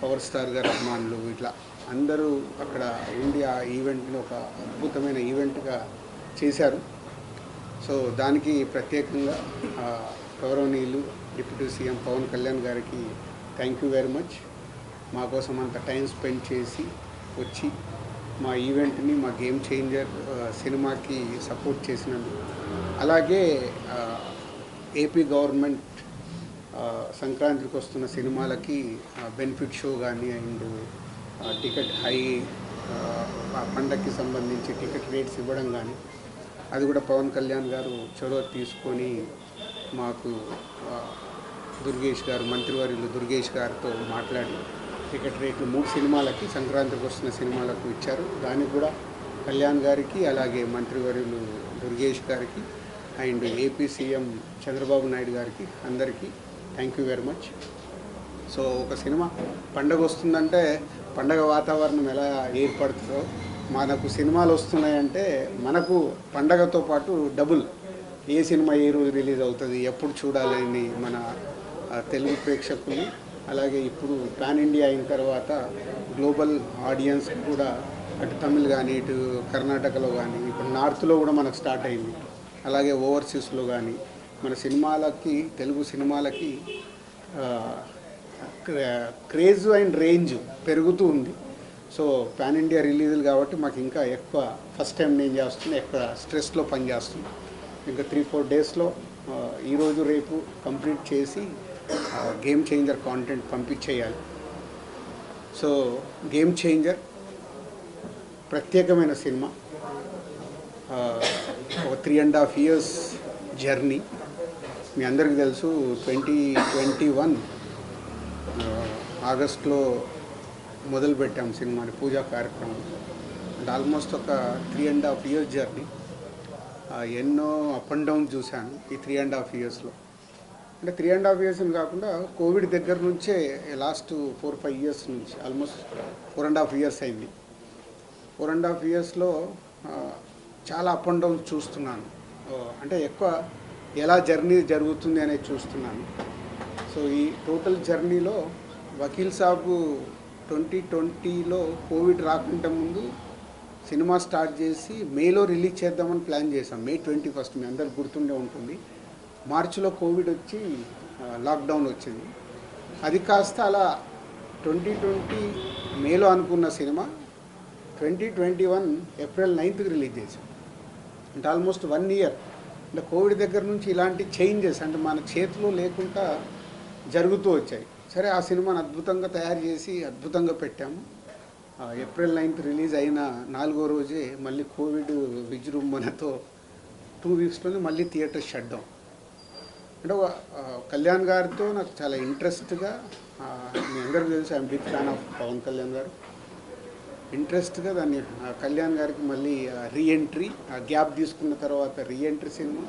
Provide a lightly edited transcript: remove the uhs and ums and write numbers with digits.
Power star గారి అభిమానులు ఇట్లా అందరూ అక్కడ ఉండి ఆ ఈవెంట్ని ఒక అద్భుతమైన ఈవెంట్గా చేశారు. సో దానికి ప్రత్యేకంగా గౌరవనీయులు డిప్యూటీ సీఎం పవన్ కళ్యాణ్ గారికి థ్యాంక్ యూ వెరీ మచ్. మా కోసం అంత టైం స్పెండ్ చేసి వచ్చి మా ఈవెంట్ని, మా గేమ్ చేంజర్ సినిమాకి సపోర్ట్ చేసినందుకు. అలాగే ఏపీ గవర్నమెంట్ సంక్రాంతికి వస్తున్న సినిమాలకి బెనిఫిట్ షో కానీ అండ్ టికెట్ హై పండగకి సంబంధించి టికెట్ రేట్స్ ఇవ్వడం కానీ అది కూడా పవన్ కళ్యాణ్ గారు చొరవ తీసుకొని మాకు దుర్గేష్ గారు, మంత్రివర్యులు దుర్గేష్ గారితో మాట్లాడి టికెట్ రేట్లు 3 సినిమాలకి సంక్రాంతికి వస్తున్న సినిమాలకు ఇచ్చారు. దానికి కూడా కళ్యాణ్ గారికి, అలాగే మంత్రివర్యులు దుర్గేష్ గారికి and AP CM Chandrababu Naidu గారికి అందరికీ thank you very much. So ఒక సినిమా పండగ వస్తుందంటే పండగ వాతావరణం ఎలా ఏర్పడుతుందో మనకు సినిమాలు వస్తున్నాయంటే మనకు పండగతో పాటు డబుల్ ఏ సినిమా ఏ రోజు రిలీజ్ అవుతుంది, ఎప్పుడు చూడాలని మన తెలుగు ప్రేక్షకులు, అలాగే ఇప్పుడు పాన్ ఇండియా అయిన తర్వాత గ్లోబల్ ఆడియన్స్ కూడా అటు తమిళ్ కానీ, ఇటు కర్ణాటకలో కానీ, ఇప్పుడు నార్త్లో కూడా మనకు స్టార్ట్ అయింది. అలాగే ఓవర్సీస్లో కానీ మన సినిమాలకి, తెలుగు సినిమాలకి క్రేజ్ అండ్ రేంజ్ పెరుగుతూ ఉంది. సో పాన్ ఇండియా రిలీజులు కాబట్టి మాకు ఇంకా ఎక్కువ ఫస్ట్ టైం నేను చేస్తున్నా, ఎక్కువ స్ట్రెస్లో పనిచేస్తుంది. ఇంకా 3-4 డేస్లో ఈరోజు రేపు కంప్లీట్ చేసి గేమ్ చేంజర్ కాంటెంట్ పంపించేయాలి. సో గేమ్ చేంజర్ ప్రత్యేకమైన సినిమా, ఒక 3.5 years జర్నీ. మీ అందరికీ తెలుసు 2021 ఆగస్టులో మొదలుపెట్టాం సినిమాని, పూజా కార్యక్రమం. అండ్ ఆల్మోస్ట్ ఒక 3.5 years జర్నీ. ఎన్నో అప్ అండ్ డౌన్ చూశాను ఈ 3.5 yearsలో. అంటే 3.5 years కాకుండా కోవిడ్ దగ్గర నుంచే లాస్ట్ 4-5 years నుంచి ఆల్మోస్ట్ 4.5 years అయింది. 4.5 yearsలో చాలా అప్ అండ్ డౌన్ చూస్తున్నాను. అంటే ఎక్కువ ఎలా జర్నీ జరుగుతుంది అనేది చూస్తున్నాను. సో ఈ టోటల్ జర్నీలో వకీల్ సాబ్ 2020లో కోవిడ్ రాకుండా ముందు సినిమా స్టార్ట్ చేసి మేలో రిలీజ్ చేద్దామని ప్లాన్ చేశాం. May 21 మీ అందరికి గుర్తుండే ఉంటుంది. మార్చిలో కోవిడ్ వచ్చి లాక్డౌన్ వచ్చింది. అది కాస్త అలా 2020 మేలో అనుకున్న సినిమా 2021 April 9th రిలీజ్ చేశాం. అంటే ఆల్మోస్ట్ 1 year. అంటే కోవిడ్ దగ్గర నుంచి ఇలాంటి చేంజెస్ అంటే మన చేతిలో లేకుండా జరుగుతూ వచ్చాయి. సరే ఆ సినిమాని అద్భుతంగా తయారు చేసి అద్భుతంగా పెట్టాము. April 9th రిలీజ్ అయిన 4వ రోజే మళ్ళీ కోవిడ్ విజృంభణతో 2 weeksలోనే మళ్ళీ థియేటర్ షట్ డౌన్. అంటే కళ్యాణ్ గారితో నాకు చాలా ఇంట్రెస్ట్గా, మీ అందరికీ తెలుసు I'm big fan of Pawan Kalyan garu. ఇంట్రెస్ట్గా దాన్ని కళ్యాణ్ గారికి మళ్ళీ రీఎంట్రీ, గ్యాప్ తీసుకున్న తర్వాత రీఎంట్రీ సినిమా